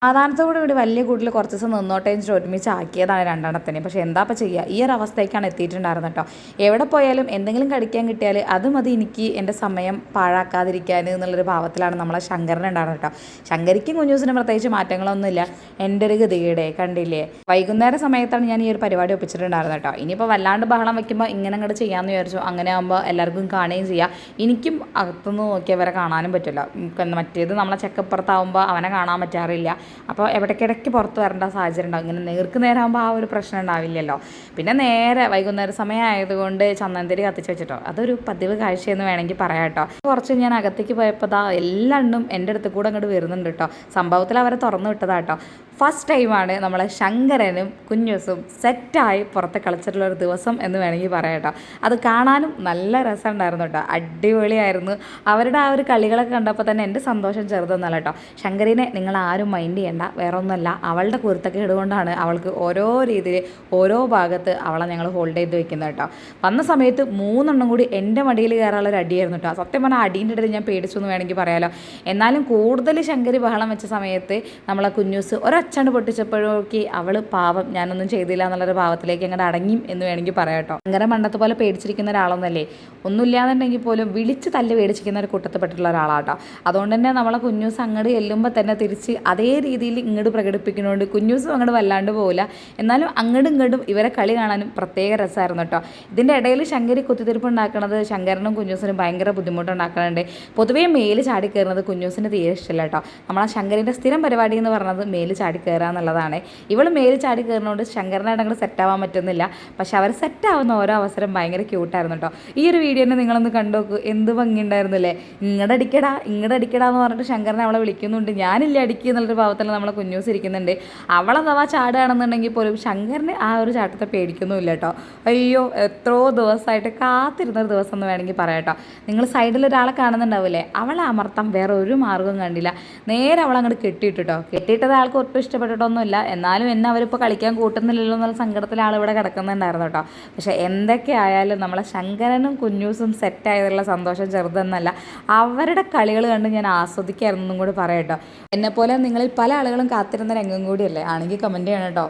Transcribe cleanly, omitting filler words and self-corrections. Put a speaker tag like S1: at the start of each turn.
S1: കൂടി വലിയ കൂട്ടിൽ കുറച്ച് ദിവസം നിന്നോട്ടെ എന്ന് ഒരുമിച്ച് ആക്കിയതാണ് രണ്ടെണ്ണത്തിന്. പക്ഷേ എന്താ ഇപ്പോൾ ചെയ്യുക, ഈ ഒരു അവസ്ഥയ്ക്കാണ് എത്തിയിട്ടുണ്ടായിരുന്നത് കേട്ടോ. എവിടെ പോയാലും എന്തെങ്കിലും കടിക്കാൻ കിട്ടിയാൽ അത് മതി എനിക്ക് എൻ്റെ സമയം പാഴാക്കാതിരിക്കാൻ എന്നുള്ളൊരു ഭാവത്തിലാണ് നമ്മളെ ശങ്കരനുണ്ടായിരുന്നത് കേട്ടോ. ശങ്കരിക്കും കുഞ്ഞൂസിനും പ്രത്യേകിച്ച് മാറ്റങ്ങളൊന്നുമില്ല. എൻ്റെ ഒരു ഗതികേടെ കണ്ടില്ലേ. വൈകുന്നേര സമയത്താണ് ഞാൻ ഈ ഒരു പരിപാടി ഒപ്പിച്ചിട്ടുണ്ടായിരുന്നത് കേട്ടോ. ഇനിയിപ്പോൾ വല്ലാണ്ട് ബഹളം വയ്ക്കുമ്പോൾ ഇങ്ങനെ അങ്ങോട്ട് ചെയ്യാമെന്ന് വിചാരിച്ചു. അങ്ങനെ ആകുമ്പോൾ എല്ലാവർക്കും കാണുകയും ചെയ്യാം. എനിക്കും അകത്തുനിന്ന് നോക്കിയവരെ കാണാനും പറ്റില്ല. മറ്റേത് നമ്മളെ ചെക്കപ്പുറത്താവുമ്പോൾ അവനെ കാണാൻ പറ്റാറില്ല. അപ്പോൾ ഇടയ്ക്കിടയ്ക്ക് പുറത്ത് വരേണ്ട സാഹചര്യം ഉണ്ടാവും. ഇങ്ങനെ നേർക്ക് നേരാകുമ്പോൾ ആ ഒരു പ്രശ്നം ഉണ്ടാവില്ലല്ലോ. പിന്നെ നേരെ വൈകുന്നേര സമയം ആയതുകൊണ്ട് ചന്ദനത്തിരി കത്തിച്ച് വെച്ചിട്ടോ, അതൊരു പതിവ് കാഴ്ചയെന്ന് വേണമെങ്കിൽ പറയാം കേട്ടോ. കുറച്ച് ഞാൻ അകത്തേക്ക് പോയപ്പോൾ എല്ലാം എൻ്റെ അടുത്ത് കൂടെ അങ്ങോട്ട് വരുന്നുണ്ട് കേട്ടോ. സംഭവത്തിൽ അവരെ തുറന്നു വിട്ടതാട്ടോ. ഫസ്റ്റ് ടൈമാണ് നമ്മളെ ശങ്കരനും കുഞ്ഞൂസും സെറ്റായി പുറത്ത് കളിച്ചിട്ടുള്ളൊരു ദിവസം എന്ന് വേണമെങ്കിൽ പറയാം കേട്ടോ. അത് കാണാനും നല്ല രസമുണ്ടായിരുന്നു കേട്ടോ. അടിപൊളിയായിരുന്നു. അവരുടെ ആ ഒരു കളികളൊക്കെ കണ്ടപ്പോൾ തന്നെ എൻ്റെ സന്തോഷം ചെറുതൊന്നല്ല കേട്ടോ. ശങ്കരിനെ നിങ്ങൾ ആരും മൈൻഡ് ചെയ്യേണ്ട, വേറെ ഒന്നുമല്ല, അവളുടെ കുരുത്തക്കേട് കൊണ്ടാണ് അവൾക്ക് ഓരോ രീതിയിൽ ഓരോ ഭാഗത്ത് അവളെ ഞങ്ങൾ ഹോൾഡ് ചെയ്ത് വെക്കുന്നത് കേട്ടോ. വന്ന സമയത്ത് 3 കൂടി എൻ്റെ മടിയിൽ കയറാനുള്ള ഒരു അടിയായിരുന്നു കേട്ടോ. സത്യം പറഞ്ഞാൽ അടീൻ്റെ ഇടയിൽ ഞാൻ പേടിച്ചു എന്ന് വേണമെങ്കിൽ പറയാമല്ലോ. എന്നാലും കൂടുതൽ ശങ്കരി ബഹളം വെച്ച സമയത്ത് നമ്മളെ കുഞ്ഞൂസ് ഒരച്ചാണ്ട് പൊട്ടിച്ചപ്പോഴേക്ക് അവൾ പാവം ഞാനൊന്നും ചെയ്തില്ല എന്നുള്ളൊരു ഭാവത്തിലേക്ക് അങ്ങോട്ട് അടങ്ങി എന്ന് വേണമെങ്കിൽ പറയാം കേട്ടോ. അങ്ങനെ മണ്ടത്തെ പോലെ പേടിച്ചിരിക്കുന്ന ഒരാളൊന്നല്ലേ, ഒന്നുമില്ലാന്നുണ്ടെങ്കിൽ പോലും വിളിച്ച് തല്ല് പേടിച്ചിരിക്കുന്ന ഒരു കൂട്ടത്തിൽപ്പെട്ടുള്ള ഒരാളാട്ടോ. അതുകൊണ്ട് തന്നെ നമ്മളെ കുഞ്ഞൂസ് അങ്ങോട്ട് ചെല്ലുമ്പോൾ തന്നെ തിരിച്ച് അതേ രീതിയിൽ ഇങ്ങോട്ട് പ്രകടിപ്പിക്കുന്നതുകൊണ്ട് കുഞ്ഞൂസും അങ്ങോട്ട് വല്ലാണ്ട് പോകില്ല. എന്നാലും അങ്ങോട്ടും ഇങ്ങോട്ടും ഇവരെ കളി കാണാനും പ്രത്യേക രസമായിരുന്നു കേട്ടോ. ഇതിൻ്റെ ഇടയിൽ ശങ്കരി കുത്തിത്തിരിപ്പ് ഉണ്ടാക്കുന്നത് ശങ്കരനും കുഞ്ഞൂസിനും ഭയങ്കര ബുദ്ധിമുട്ടുണ്ടാക്കുന്നുണ്ട്. പൊതുവേ മേല് ചാടി കയറുന്നത് കുഞ്ഞൂസിന് തീരെ ഇഷ്ടമില്ല കേട്ടോ. നമ്മളാ ശങ്കരിൻ്റെ സ്ഥിരം പരിപാടി എന്ന് പറഞ്ഞത് മേല് ചാടി കയറുക എന്നുള്ളതാണ്. ഇവൾ മേല് ചാടി കയറുന്നതുകൊണ്ട് ശങ്കരനായിട്ട് അങ്ങോട്ട് സെറ്റാവാൻ പറ്റുന്നില്ല. പക്ഷെ അവർ സെറ്റാവുന്ന ഓരോ അവസരം ഭയങ്കര ക്യൂട്ടായിരുന്നു കേട്ടോ. ഈ ഒരു വീഡിയോനെ നിങ്ങളൊന്ന് കണ്ടു നോക്കൂ, എന്ത് ഭംഗിയുണ്ടായിരുന്നില്ലേ. ഇങ്ങടെ അടിക്കടാ എന്ന് പറഞ്ഞിട്ട് ശങ്കരനെ അവളെ വിളിക്കുന്നുണ്ട്. ഞാനില്ല അടിക്കുക എന്നുള്ളൊരു ഭാവത്തിൽ നമ്മളെ കുഞ്ഞൂസ് ഇരിക്കുന്നുണ്ട്. അവളഥവാ ചാടുകയാണെന്നുണ്ടെങ്കിൽ പോലും ശങ്കരന് ആ ഒരു ചാട്ടത്തെ പേടിക്കുന്നുമില്ല കേട്ടോ. അയ്യോ, എത്രയോ ദിവസമായിട്ട് കാത്തിരുന്നൊരു ദിവസം എന്ന് വേണമെങ്കിൽ പറയാം കേട്ടോ. നിങ്ങൾ സൈഡിൽ ഒരാളെ കാണുന്നുണ്ടാവില്ലേ, അവളെ അമർത്താൻ വേറെ ഒരു മാർഗ്ഗവും കണ്ടില്ല. നേരെ അവൾ അങ്ങോട്ട് കെട്ടിയിട്ടോ. കെട്ടിയിട്ടത് ആൾക്ക് ഒട്ടും ഇഷ്ടപ്പെട്ടിട്ടൊന്നുമില്ല. എന്നാലും എന്നെ അവരിപ്പോൾ കളിക്കാൻ കൂട്ടുന്നില്ലല്ലോ എന്നുള്ള സങ്കടത്തിൽ ആളിവിടെ കിടക്കുന്നുണ്ടായിരുന്നു കേട്ടോ. പക്ഷേ എന്തൊക്കെ ആയാലും നമ്മളെ ശങ്കരനും കുഞ്ഞൂസും സെറ്റായതുള്ള സന്തോഷം ചെറുതെന്നല്ല. അവരുടെ കളികൾ കണ്ട് ഞാൻ ആസ്വദിക്കായിരുന്നു കൂടി പറയാം കേട്ടോ. എന്നെപ്പോലെ നിങ്ങളിൽ പല ആളുകളും കാത്തിരുന്ന രംഗം കൂടിയല്ലേ, ആണെങ്കിൽ കമൻറ്റ് ചെയ്യണം കേട്ടോ.